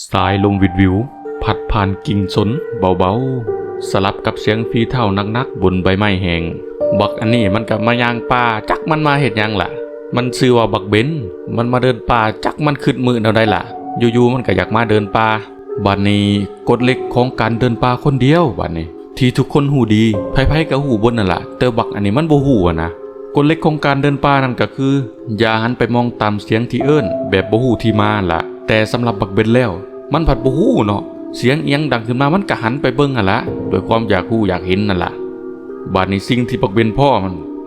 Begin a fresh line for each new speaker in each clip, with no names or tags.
สายลมวิดวิวพัดผ่านกิ่งสนเบาๆสลับกับเสียงฝีเท้านักๆบนใบไม้แห้งบักอันนี้มันกับมายางป่าจักมันมาเห็ดยังล่ะมันชื่อว่าบักเบนมันมาเดินป่าจักมันขึ้นมือเอาได้ล่ะอยู่ๆมันก็อยากมาเดินป่าบัดนี้กฎเหล็กของการเดินป่าคนเดียวบัดนี้ที่ทุกคนหูดีไผๆก็หูบนนั่นล่ะแต่บักอันนี้มันบ่หูนะกฎเหล็กของการเดินป่านั่นก็คืออย่าหันไปมองตามเสียงที่เอิ้นแบบบ่หูที่มาล่ะแต่สำหรับบักเบนแล้วมันผัดบ่ฮู้เนาะเสียงเอียงดังขึ้นมามันก็หันไปเบิ่งหั่นละด้วยความอยากฮู้อยากเห็นนั่นล่ะบาดนี้สิ่งที่บักเบนพ่อ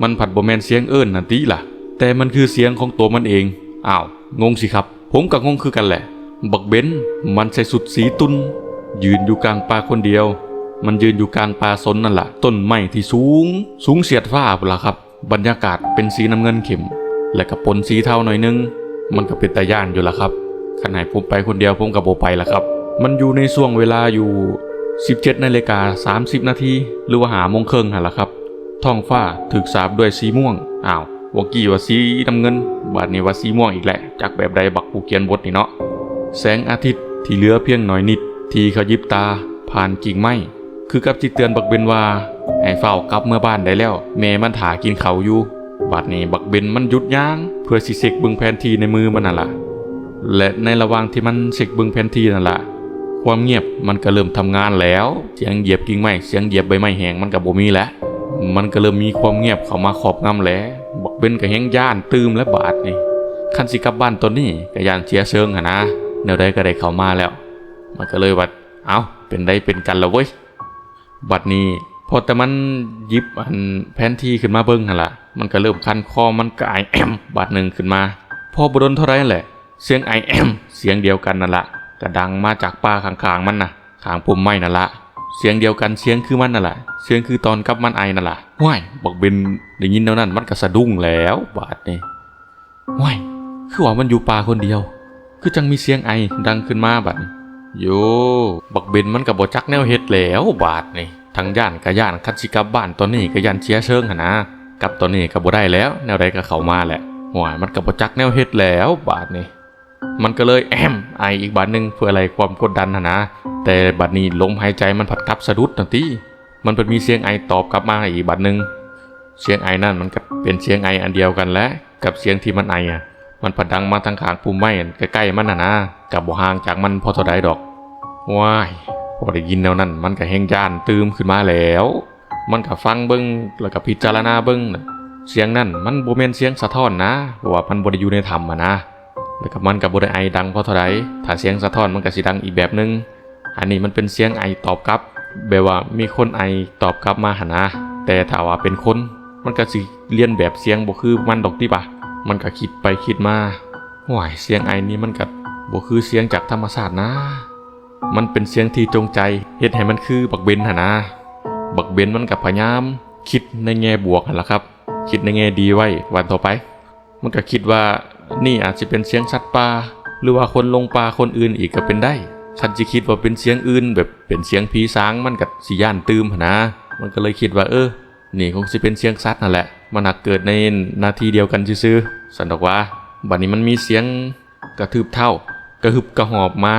มันผัดบ่แม่นเสียงเอิ้นนั่นติล่ะแต่มันคือเสียงของตัวมันเองอ้าวงงสิครับผมก็งงคือกันแหละบักเบนมันใส่สุดสีตุนยืนอยู่กลางป่าคนเดียวมันยืนอยู่กลางป่าสนนั่นล่ะต้นไม้ที่สูงเสียดฟ้าพุ่นล่ะครับบรรยากาศเป็นสีน้ำเงินเข้มและก็ปนสีเทาหน่อยนึงมันก็เป็นตาย่านอยู่ล่ะครับขณะผมไปคนเดียวผมกับโบไปละครับมันอยู่ในช่วงเวลาอยู่ 17:30 นาทีหรือว่า5 โมงครึ่งหั่นล่ะครับท้องฟ้าถูกสาบด้วยสีม่วงอ้าววอกี้ว่าสีน้ำเงินบาดนี้ว่าสีม่วงอีกแหละจากแบบใดบักผู้เขียนบทนี่เนาะแสงอาทิตย์ที่เหลือเพียงหน่อยนิดที่เขายิบตาผ่านกิ่งไม้คือกับจิเตือนบักเบนว่าให้เฝ้ากลับเมื่อบ้านได้แล้วแม่มันถากินข้าวอยู่บาดนี้บักเบนมันหยุดยั้งเพื่อสิเสกเบิ่งแผนที่ในมือมันนั่นล่ะและในระหว่างที่มันเช็คเบิ่งแผนที่นั่นล่ะความเงียบมันก็เริ่มทำงานแล้วเสียงเหยียบกิ่งไม้เสียงเหยียบใบไม้แห้งมันก็บ่มีแล้วมันก็เริ่มมีความเงียบเข้ามาครอบงำแล้วบักเบนก็แฮงย่านตื่มและบาดนี่คันสิกลับบ้านตอนนี้ก็ย่านเสียเชิงหั่นนะแนวใดก็ได้เข้ามาแล้วมันก็เลยว่าเอ้าเป็นได้เป็นกันแล้วเว้ยบัดนี้พอแต่มันหยิบแผนที่ขึ้นมาเบิ่งหั่นล่ะมันก็เริ่มคันคอมันก็ไอแอมบาดนึงขึ้นมาพอบ่โดนเท่าไรนั่นแหละเสียงไอแอมเสียงเดียวกันนั่นละก็ดังมาจากป่าข้างๆมันนะข้างปุ่มไม้นั่นละเสียงเดียวกันเสียงคือมันนั่นละเสียงคือตอนกับมันไอนั่นละว้ายบักเบนได้ยินแล้วนั่นมันก็สะดุ้งแล้วบาดนี่ว้ายคือว่ามันอยู่ป่าคนเดียวคือจังมีเสียงไอดังขึ้นมาบัดโยบักเบนมันก็บ่จักแนวเฮ็ดแล้วบาดนี่ทั้งย่านก็ย่านคันสิกลับบ้านตอนนี้ก็ย่านเสียเชิงหั่นนะกลับตอนนี้ก็บ่ได้แล้วแนวใดก็เข้ามาแหละห่วยมันก็บ่จักแนวเฮ็ดแล้วบาดนี้มันก็เลยไออีกบาดนึงเพื่ออะไรความกดดันนะแต่บาดนี้ลมหายใจมันผัดกลับสะดุดทันทีมันเป็นมีเสียงไอตอบกลับมาอีกบาดนึงเสียงไอนั่นมันก็เป็นเสียงไออันเดียวกันและกับเสียงที่มันไอมันผัดดังมาทางข้างปุ่มไม้ใกล้ๆมันนะกับบ่ห่างจากมันพอเท่าใดดอกว้ายพอได้ยินแนวนั้นมันก็แฮงย่านตื่มขึ้นมาแล้วมันก็ฟังเบิ่งแล้วก็พิจารณาเบิ่งเสียงนั่นมันบ่แม่นเสียงสะท้อนนะเพราะว่ามันบ่ได้อยู่ในถ้ำนะแล้วก็มันก็บ่ได้ไอดังเพราะเท่าใดถ้าเสียงสะท้อนมันก็สิดังอีกแบบนึงอันนี้มันเป็นเสียงไอตอบกลับแบบว่ามีคนไอตอบกลับมาหั่นนะแต่ถ้าว่าเป็นคนมันก็สิเลียนแบบเสียงบ่คือมันดอกติป่ะมันก็คิดไปคิดมาโอ้ยเสียงไอนี้มันก็บ่คือเสียงจากธรรมชาตินะมันเป็นเสียงที่จงใจเฮ็ดให้มันคือบักเบนหั่นนะบักเบนมันก็พยายามคิดในแง่บวกหั่นล่ะครับคิดในแง่ดีไว้วันต่อไปมันก็คิดว่านี่อาจจะเป็นเสียงสัตว์ป่าหรือว่าคนลงป่าคนอื่นอีกก็เป็นได้คันสิคิดว่าเป็นเสียงอื่นแบบเป็นเสียงผีสางมันก็สิย่านตื่มหั่นนะมันก็เลยคิดว่านี่คงสิเป็นเสียงสัตว์นั่นแหละมันเกิดในนาทีเดียวกันซื่อๆสันดอกว่าบัดนี้มันมีเสียงกระทืบเท้ากระหึบกระหอบมา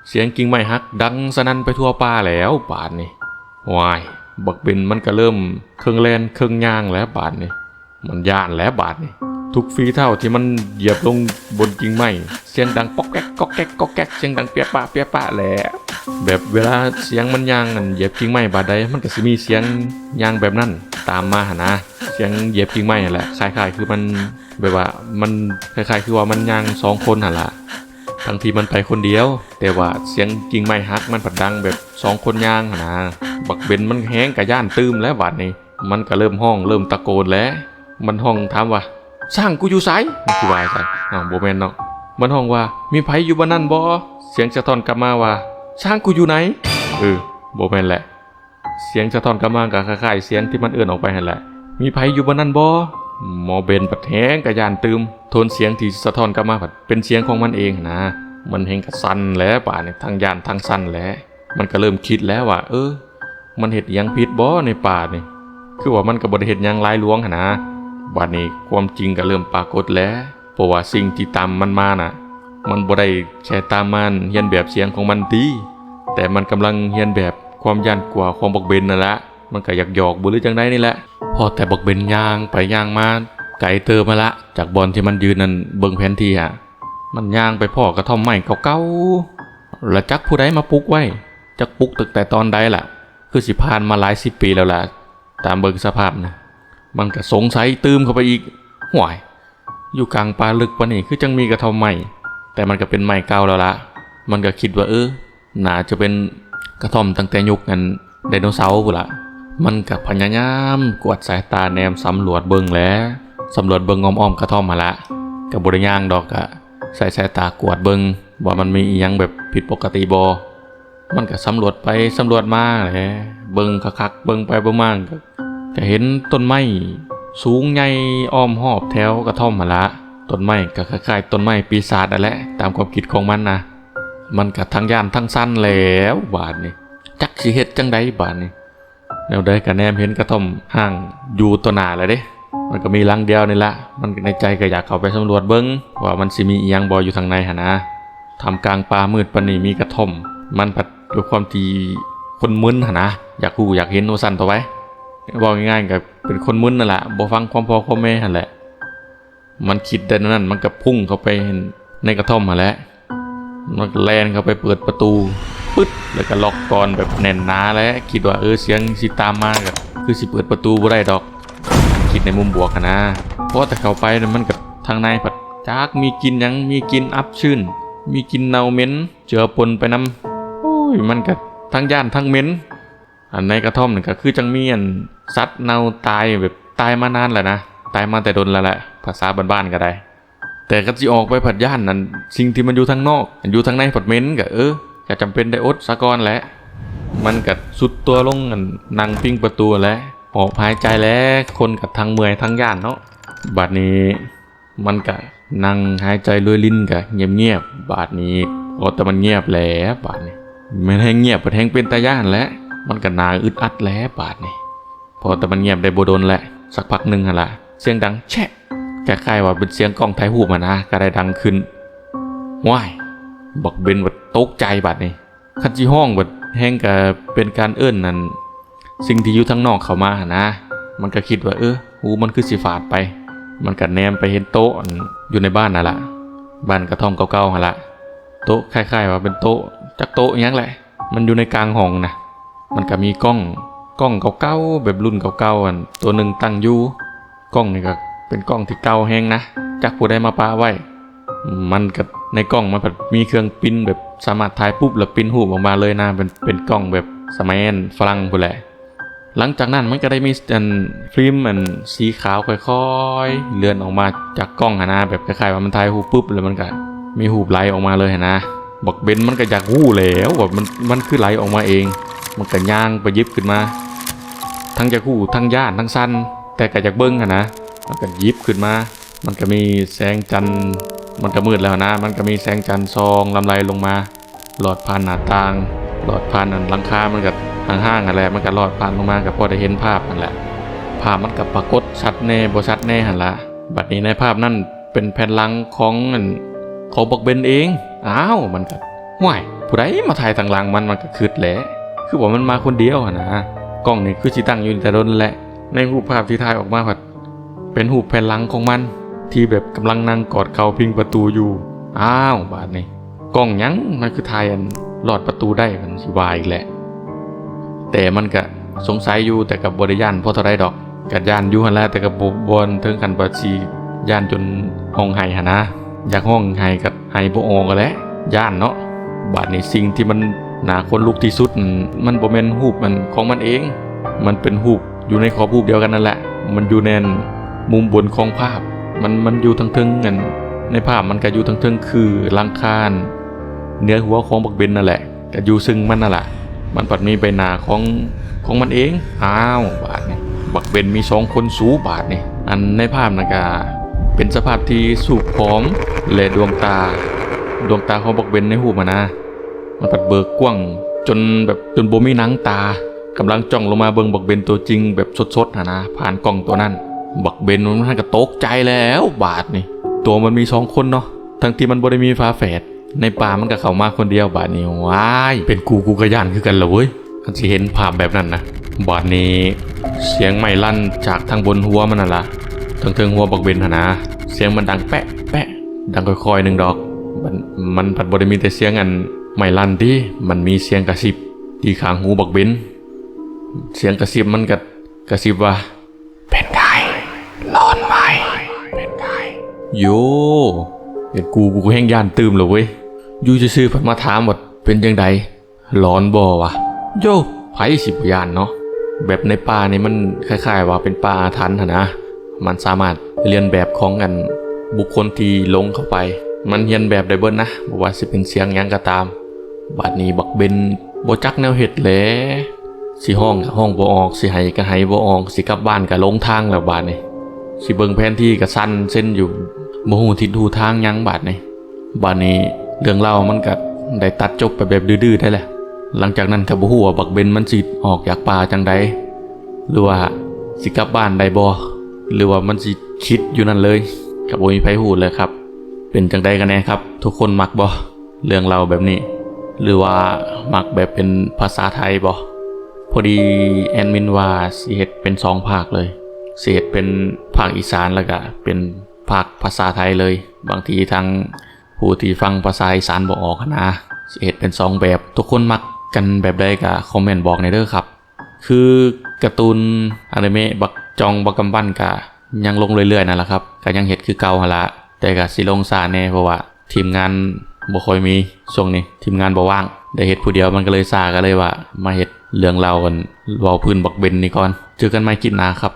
เสียงกิ่งไม้หักดังสนั่นไปทั่วป่าแล้วบาดนี้ว้ายบักเบนมันก็เริ่มเครื่องแล่นเครื่องย่างแล้วบาดนี้มันย่านแล้วบาดนี้ทุกฝีเท้าที่มันเหยียบลงบนกิ่งไม้เสียงดังป๊อกแก๊กก๊อกแก๊กก๊อกแก๊กเสียงดังเปียปะแหละแบบเวลาเสียงมันย่างเหยียบกิ่งไม้บาดใดมันก็สิมีเสียงย่างแบบนั้นตามมาหั่นนะเสียงเหยียบกิ่งไม้นั่นแหละคล้ายๆคือมันแบบว่ามันคล้ายๆคือว่ามันย่าง2คนหั่นล่ะทั้งที่มันไปคนเดียวแต่ว่าเสียงกิ่งไม้หักมันผัดดังแบบ2คนย่างหั่นนะบักเบนมันแห้งกะย่านตื่มแล้วบาดนี้มันก็เริ่มห้องเริ่มตะโกนแล้วมันห้องถามว่าช่างกูอยู่ไสมันคือว่าซั่นบ่แม่นเนาะมันห้องว่ามีไผอยู่บ่นั่นบ่เสียงสะท้อนกลับมาว่าช่างกูอยู่ไหนบ่แม่นแหละเสียงสะท้อนกลับมาก็คล้ายๆเสียงที่มันเอื้อนออกไปนั่นแหละมีไผอยู่บ่นั่นบ่หมอเบนปัดแห้งกะย่านตื่มโทนเสียงที่สะท้อนกลับมาผัดเป็นเสียงของมันเองนะมันแฮงกะสั่นแล้วป่านนี้ทั้งย่านทั้งสั่นแล้วมันก็เริ่มคิดแล้วว่ามันเฮ็ดหยังผิดบ่ในป่านี่คือว่ามันก็บ่ได้เฮ็ดหยังร้ายลวงหั่นนะบัดนี้ความจริงก็เริ่มปรากฏแล้วเพราะว่าสิ่งที่ตามมันมาน่ะ มันบ่ได้แค่ตามมันเรียนแบบเสียงของมันติแต่มันกำลังเรียนแบบความย่านกลัวของบักเบนนั่นละมันก็อยากหยอกบ่หรือจังไดนี่แหละพอแต่บักเบนย่างไปย่างมาไกลเติมมาละจากบอนที่มันยืนนั่นเบิ่งแผนที่มันย่างไปพ่อกระท่อมไม้เก่าๆแล้วจักผู้ใดมาปลุกไว้จักปลุกตั้งแต่ตอนใดล่ะคือสิผ่านมาหลาย10 ปีแล้วล่ะตามเบิ่งสภาพนะมันก็สงสัยตื่มเข้าไปอีกห่วยอยู่กลางป่าลึกปะนี่คือจังมีกระท่อมไม้แต่มันก็เป็นไม้เก่าแล้วล่ะมันก็คิดว่าน่าจะเป็นกระท่อมตั้งแต่ยุคนั้นไดโนเสาร์พุ่นล่ะมันก็พยายามกวาดสายตาแนมสำรวจเบิ่งแล้วสำรวจเบิ่งอ้อมๆกระท่อมมาละก็บ่ได้ย่างดอกก็ใส่สายตากวาดเบิ่งว่ามันมีอีหยังแบบผิดปกติบ่มันก็สำรวจไปสำรวจมาแหละเบิ่งคักๆเบิ่งไปเบิ่งมาก็เห็นต้นไม้สูงใหญ่อ้อมรอบแถวกระท่อมมาละต้นไม้ก็คล้ายๆต้นไม้ปีศาจนั่นแหละตามความคิดของมันนะมันก็ทั้งย่านทั้งสั้นแล้วบาดนี้จักสิเฮ็ดจังไดบาดนี้แนวใดก็แนมเห็นกระท่อมห่างอยู่ต่อหน้าแล้วเด้มันก็มีหลังเดียวนี่ละมันในใจก็อยากเข้าไปสำรวจเบิ่งว่ามันสิมีอีหยังบ่อยู่ทางในหั่นนะทำกลางป่ามืดปานนี้มีกระท่อมมันผัดด้วยความที่คนมึนหั่นนะอยากรู้อยากเห็นว่าสั่นต่อไว้บอกง่ายๆก็เป็นคนมึนนั่นแหละบ่ฟังความพ่อความแม่หั่นแหละมันคิดได้นั้นมันก็พุ่งเข้าไปในกระท่อมมาแล้วมันแล่นเข้าไปเปิดประตูปึ๊ดแล้วก็ล็อกกลอนแบบแน่นหนาแล้วคิดว่าเสียงสิตามมาก็คือสิเปิดประตูบ่ได้ดอกคิดในมุมบวกนะเพราะแต่เข้าไปมันก็ทางในผัดจากมีกินหยังมีกินอับชื้นมีกินเน่าเหม็นเจือปนไปนํโอ้ยมันก็ทั้งย่านทั้งเหม็นอันในกระท่อมนี่ก็คือจังมีสัตว์เน่าตายแบบตายมานานแล้วนะตายมาแต่ดนแล้วแหละภาษาบ้านๆก็ได้แต่ก็สิออกไปผัดย่านนั้นสิ่งที่มันอยู่ทางนอกอยู่ทางในผัดเหม็นก็ก็จำเป็นได้อดซะก่อนแหละมันก็สุดตัวลงนั่งพิงประตูแล้วหอบหายใจแล้วคนกับทางเมื่อยทางย่านเนาะบัดนี้มันก็นั่งหายใจลอยลิ้นก็เงียบๆบาดนี้แต่มันเงียบแล้วบาดนี้ไม่ให้เงียบประแทงเป็นตาย่านแล้วมันก็น่าอึดอัดแล้วบาดนี้พอแต่มันเงียบได้บ่โดนแหละสักพักนึงหั่นล่ะเสียงดังแชะคล้ายๆว่าเป็นเสียงกล้องถ่ายรูปนะก็ได้ดังขึ้นว้ายบักเบนว่าตกใจบาดนี้คันสิห้องบัดแฮงก็เป็นการเอิ้นนั่นสิ่งที่อยู่ทางนอกเข้ามานะมันก็คิดว่าหูมันคือสิฝาดไปมันก็แนมไปเห็นโต๊ะอยู่ในบ้านนั่นล่ะบ้านกระท่อมเก่าๆหั่นล่ะโต๊ะคล้ายๆว่าเป็นโต๊ะจักโต๊ะอีหยังแหละมันอยู่ในกลางห้องนะมันก็มีกล้องเก่าๆแบบรุ่นเก่าๆตัวนึงตั้งอยู่กล้องนี่ก็เป็นกล้องที่เก่าแฮงนะจักผู้ใดมาปาไว้มันก็ในกล้องมันแบบมีเครื่องปิ้นแบบสามารถถ่ายปุ๊บแล้วปิ้นรูปออกมาเลยนะเป็นกล้องแบบสมัยฝรั่งพุ่นแหละหลังจากนั้นมันก็ได้มีฟิล์มสีขาวค่อยๆเลื่อนออกมาจากกล้องนะแบบคล้ายๆว่ามันถ่ายรูปปุ๊บแล้วมันก็มีรูปไหลออกมาเลยนะบักเบนมันก็อยากรู้แล้วว่ามันคือไหลออกมาเองมันก็ย่างไปยิบขึ้นมาทั้งจะรู้ทั้งย่านทั้งสั้นแต่ก็อยากเบิ่งนะมันก็ยิบขึ้นมามันก็มีแสงจันทร์มันก็มืดแล้วนะมันก็มีแสงจันทร์ซองลำไรลงมาหลอดผ่านหน้าต่างหลอดผ่านหลังคามันก็ห่างๆอะไรมันก็หลอดผ่านลงมาก็พอได้เห็นภาพนั่นแหละภาพมันก็ปรากฏชัดแน่บ่ชัดแน่หั่นละบัดนี้ในภาพนั้นเป็นแผ่นหลังของบักเบนเองอ้าวมันก็ห่วยผู้ใดมาถ่ายทางหลังมันก็คิดแหละคือว่ามันมาคนเดียวนะกล้องนี่คือสิตั้งอยู่แต่ดนแหละในรูปภาพที่ถ่ายออกมาก็เป็นรูปแผ่นหลังของมันที่แบบกำลังนั่งกอดเข่าพิงประตูอยู่อ้าวบาดนี้กล้องยังมันคือถ่ายลอดประตูได้มันสิวายอีกแหละแต่มันก็สงสัยอยู่แต่กับบริย่านเพราะเท่าไรดอกกัดย่านอยู่หั่นแหละแต่กับบนถึงกันบ่สิย่านจนห้องไห้หั่นนะอยากห้องไห้ก็ไห้บ่ออกก็แล้วย่านเนาะบาดนี้สิ่งที่มันน่าคนลุกที่สุดมันบ่แม่นรูปมันของมันเองมันเป็นรูปอยู่ในขอบรูปเดียวกันนั่นแหละมันอยู่ในมุมบนของภาพมันอยู่ทั้งทึงกันในภาพมันก็อยู่ทั้งทึงคือลังคาเนื้อหัวของบักเบนนั่นแหละก็อยู่ซึ่งมันนั่นแหละมันปัดมีใบหน้าของมันเองอ้าวบาดนี่บักเบนมี2คนสูบาดนี่อันในภาพนั่นก็เป็นสภาพที่สูบผอมและดวงตาของบักเบนในหูมันนะมันปัดเบิกกว้างจนบ่มีหนังตากำลังจ้องลงมาเบิ่งบักเบนตัวจริงแบบสดๆนะผ่านกล้องตัวนั้นบักเบนมันก็ตกใจแล้วบาดนี่ตัวมันมี2คนเนาะ ทั้งที่มันบ่ได้มีฝาแฝดในป่ามันก็เข้ามาคนเดียวบาดนี้ว้ายเป็นกูก็ย่านคือกันละเว้ยคันสิเห็นภาพแบบนั้นนะบาดนี้เสียงไม้ลั่นจากทางบนหัวมันน่ะล่ะเทิงหัวบักเบนหั่นนะเสียงมันดังแปะแปะดังค่อยๆนึงดอกมันผัดบ่ได้มีแต่เสียงอันไม้ลั่นที่มันมีเสียงกระซิบที่ข้างหูบักเบนเสียงกระซิบมันก็กระซิบว่าเป็นไงร้อนไหมเป็นไงโยเป็นกูแห้งย่านตื่มเลยเว้ยอยู่ซื่อๆเพิ่นมาถามว่าเป็นจังไดร้อนบ่วะโยไผสิบ่ย่านเนาะแบบในป่านี่มันคล้ายๆว่าเป็นป่าอาถรรพ์หั่นนะมันสามารถเรียนแบบของกันบุคคลที่ลงเข้าไปมันเรียนแบบได้เบิดนะบ่ว่าสิเป็นเสียงหยังก็ตามบัดนี้บักเบนบ่จักแนวเฮ็ดแหละสิห้องก็ห้องบ่ออกสิให้ก็ให้บ่ออกสิกลับบ้านก็หลงทางแล้วบาดนี้สิเบิ่งแผนที่ก็สั่นเส้นอยู่บ่ฮู้ทิศฮู้ทางหยังบาดนี้เรื่องเล่ามันก็ได้ตัดจบไปแบบดื้อๆได้แหละหลังจากนั้นก็บ่ฮู้ว่าบักเบนมันสิออกจากป่าจังใดหรือว่าสิกลับบ้านได้บ่หรือว่ามันสิคิดอยู่นั่นเลยก็บ่มีไผฮู้เลยครับเป็นจังใดกันแน่ครับทุกคนมักบ่เรื่องเล่าแบบนี้หรือว่ามักแบบเป็นภาษาไทยบ่พอดีแอดมินว่าสิเฮ็ดเป็น2ภาคเลยสิเฮ็ดเป็นภาคอีสานแล้วก็เป็นภาคภาษาไทยเลยบางทีทางผู้ที่ฟังภาษาอีสานบ่ออกนะสิเฮ็ดเป็น2แบบทุกคนมักกันแบบใดก็คอมเมนต์บอกในเด้อครับคือการ์ตูนอนิเมะบักจองบักกำปั้นก็ยังลงเรื่อยๆนั่นแหละครับก็ยังเฮ็ดคือเก่าหั่นล่ะแต่ก็สิลงช้าแน่เพราะว่าทีมงานบ่ค่อยมีช่วงนี้ทีมงานบ่ว่างได้เฮ็ดผู้เดียวมันก็เลยช้าก็เลยว่ามาเฮ็ดเรื่องเล่ากันเว้าพื้นบักเบนนี่ก่อนเจอกันใหม่คลิปหน้าครับ